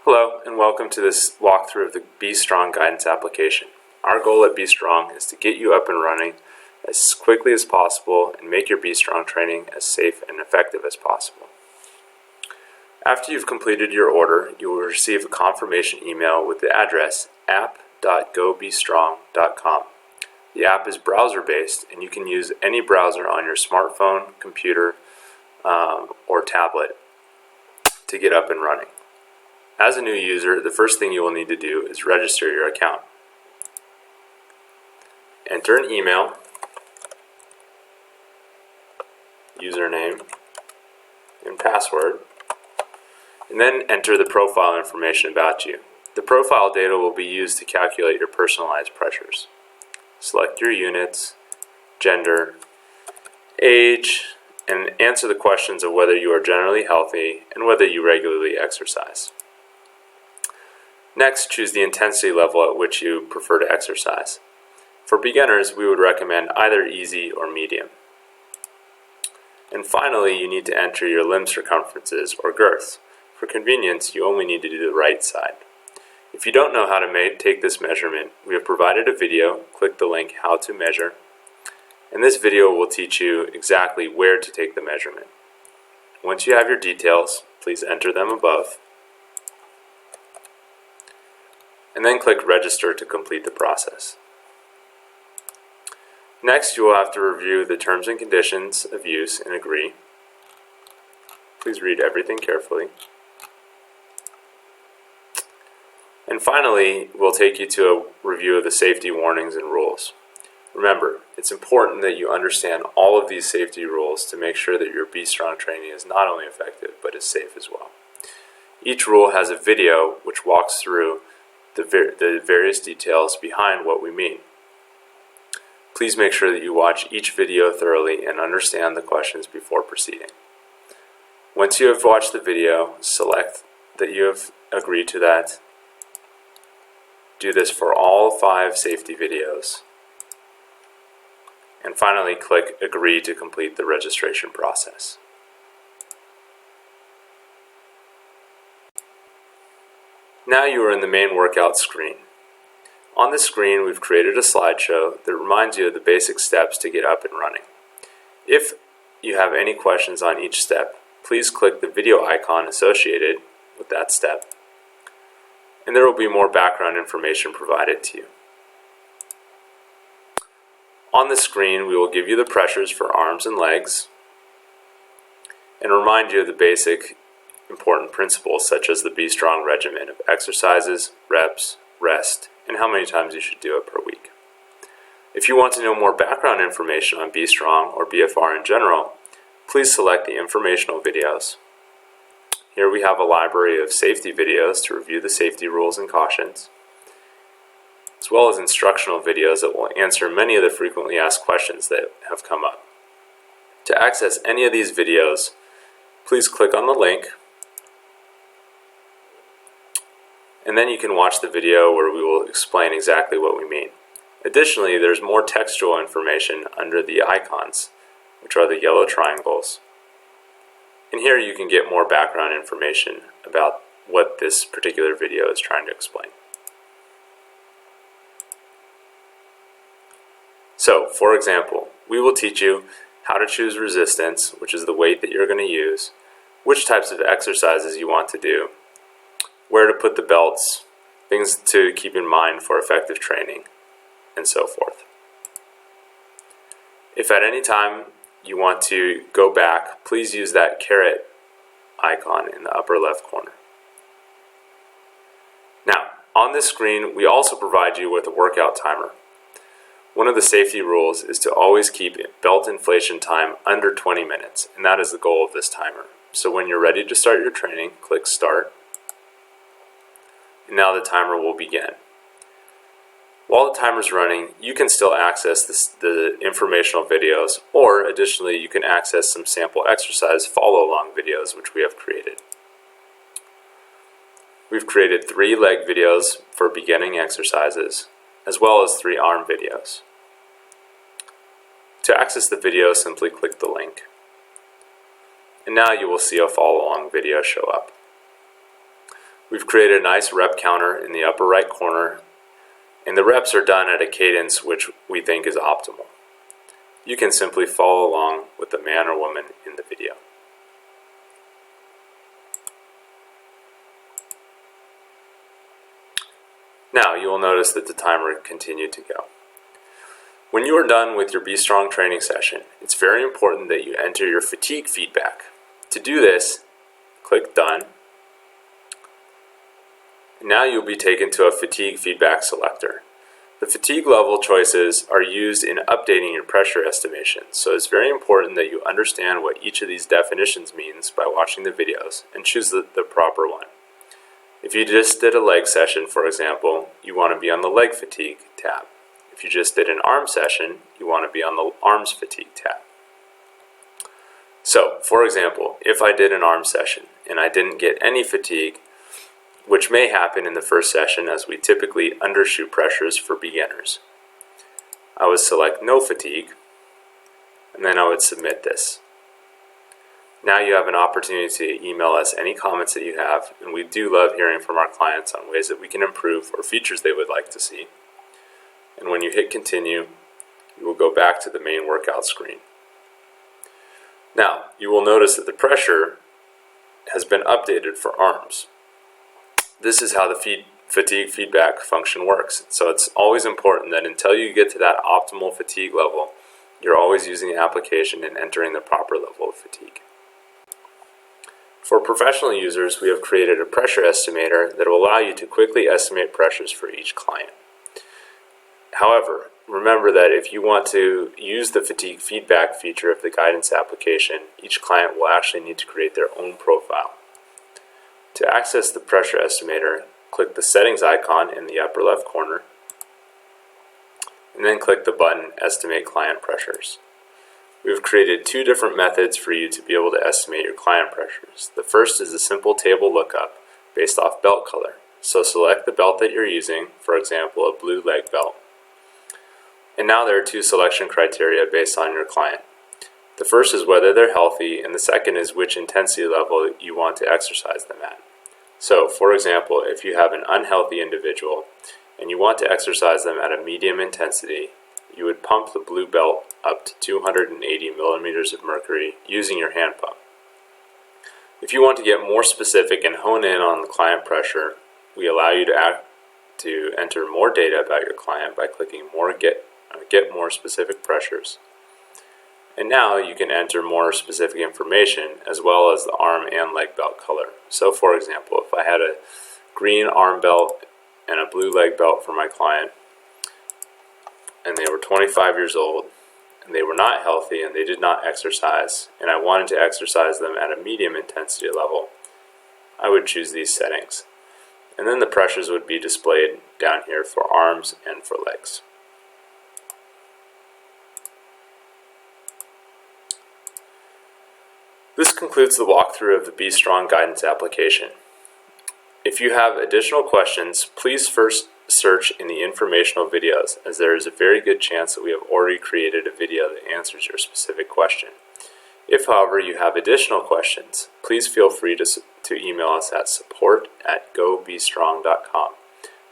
Hello, and welcome to this walkthrough of the Be Strong guidance application. Our goal at Be Strong is to get you up and running as quickly as possible and make your Be Strong training as safe and effective as possible. After you've completed your order, you will receive a confirmation email with the address app.gobestrong.com. The app is browser-based, and you can use any browser on your smartphone, computer, or tablet to get up and running. As a new user, the first thing you will need to do is register your account. Enter an email, username, and password, and then enter the profile information about you. The profile data will be used to calculate your personalized pressures. Select your units, gender, age, and answer the questions of whether you are generally healthy and whether you regularly exercise. Next, choose the intensity level at which you prefer to exercise. For beginners, we would recommend either easy or medium. And finally, you need to enter your limb circumferences or girths. For convenience, you only need to do the right side. If you don't know how to take this measurement, we have provided a video. Click the link How to Measure. And this video will teach you exactly where to take the measurement. Once you have your details, please enter them above. And then click Register to complete the process. Next, you will have to review the terms and conditions of use and agree. Please read everything carefully. And finally, we'll take you to a review of the safety warnings and rules. Remember, it's important that you understand all of these safety rules to make sure that your Be Strong training is not only effective, but is safe as well. Each rule has a video which walks through the various details behind what we mean. Please make sure that you watch each video thoroughly and understand the questions before proceeding. Once you have watched the video, select that you have agreed to that. Do this for all 5 safety videos. And finally, click Agree to complete the registration process. Now you are in the main workout screen. On the screen, we've created a slideshow that reminds you of the basic steps to get up and running. If you have any questions on each step, please click the video icon associated with that step, and there will be more background information provided to you. On the screen, we will give you the pressures for arms and legs and remind you of the basic important principles such as the Be Strong regimen of exercises, reps, rest, and how many times you should do it per week. If you want to know more background information on Be Strong or BFR in general, please select the informational videos. Here we have a library of safety videos to review the safety rules and cautions, as well as instructional videos that will answer many of the frequently asked questions that have come up. To access any of these videos, please click on the link, and then you can watch the video where we will explain exactly what we mean. Additionally, there's more textual information under the icons, which are the yellow triangles. And here you can get more background information about what this particular video is trying to explain. So, for example, we will teach you how to choose resistance, which is the weight that you're going to use, which types of exercises you want to do, where to put the belts, things to keep in mind for effective training, and so forth. If at any time you want to go back, please use that caret icon in the upper left corner. Now, on this screen, we also provide you with a workout timer. One of the safety rules is to always keep belt inflation time under 20 minutes, and that is the goal of this timer. So when you're ready to start your training, click Start. And now the timer will begin. While the timer is running, you can still access the informational videos, or additionally, you can access some sample exercise follow-along videos which we have created. We've created 3 leg videos for beginning exercises, as well as 3 arm videos. To access the video, simply click the link. And now you will see a follow-along video show up. We've created a nice rep counter in the upper right corner, and the reps are done at a cadence which we think is optimal. You can simply follow along with the man or woman in the video. Now you will notice that the timer continued to go. When you are done with your Be Strong training session, it's very important that you enter your fatigue feedback. To do this, click Done. Now you'll be taken to a fatigue feedback selector. The fatigue level choices are used in updating your pressure estimation, so it's very important that you understand what each of these definitions means by watching the videos and choose the proper one. If you just did a leg session, for example, you want to be on the leg fatigue tab. If you just did an arm session, you want to be on the arms fatigue tab. So, for example, if I did an arm session and I didn't get any fatigue, which may happen in the first session as we typically undershoot pressures for beginners, I would select no fatigue, and then I would submit this. Now you have an opportunity to email us any comments that you have, and we do love hearing from our clients on ways that we can improve or features they would like to see. And when you hit continue, you will go back to the main workout screen. Now, you will notice that the pressure has been updated for arms. This is how the fatigue feedback function works. So it's always important that until you get to that optimal fatigue level, you're always using the application and entering the proper level of fatigue. For professional users, we have created a pressure estimator that will allow you to quickly estimate pressures for each client. However, remember that if you want to use the fatigue feedback feature of the guidance application, each client will actually need to create their own profile. To access the pressure estimator, click the settings icon in the upper left corner, and then click the button Estimate Client Pressures. We have created two different methods for you to be able to estimate your client pressures. The first is a simple table lookup based off belt color. So select the belt that you're using, for example, a blue leg belt. And now there are two selection criteria based on your client. The first is whether they're healthy, and the second is which intensity level you want to exercise them at. So, for example, if you have an unhealthy individual and you want to exercise them at a medium intensity, you would pump the blue belt up to 280 millimeters of mercury using your hand pump. If you want to get more specific and hone in on the client pressure, we allow you to enter more data about your client by clicking Get More Specific Pressures. And now you can enter more specific information as well as the arm and leg belt color. So for example, if I had a green arm belt and a blue leg belt for my client, and they were 25 years old, and they were not healthy and they did not exercise, and I wanted to exercise them at a medium intensity level, I would choose these settings. And then the pressures would be displayed down here for arms and for legs. This concludes the walkthrough of the Be Strong guidance application. If you have additional questions, please first search in the informational videos, as there is a very good chance that we have already created a video that answers your specific question. If, however, you have additional questions, please feel free to email us at support@gobestrong.com.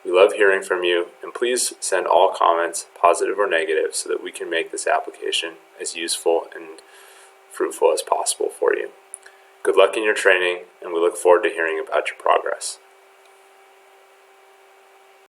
We love hearing from you, and please send all comments, positive or negative, so that we can make this application as useful and fruitful as possible for you. Good luck in your training, and we look forward to hearing about your progress.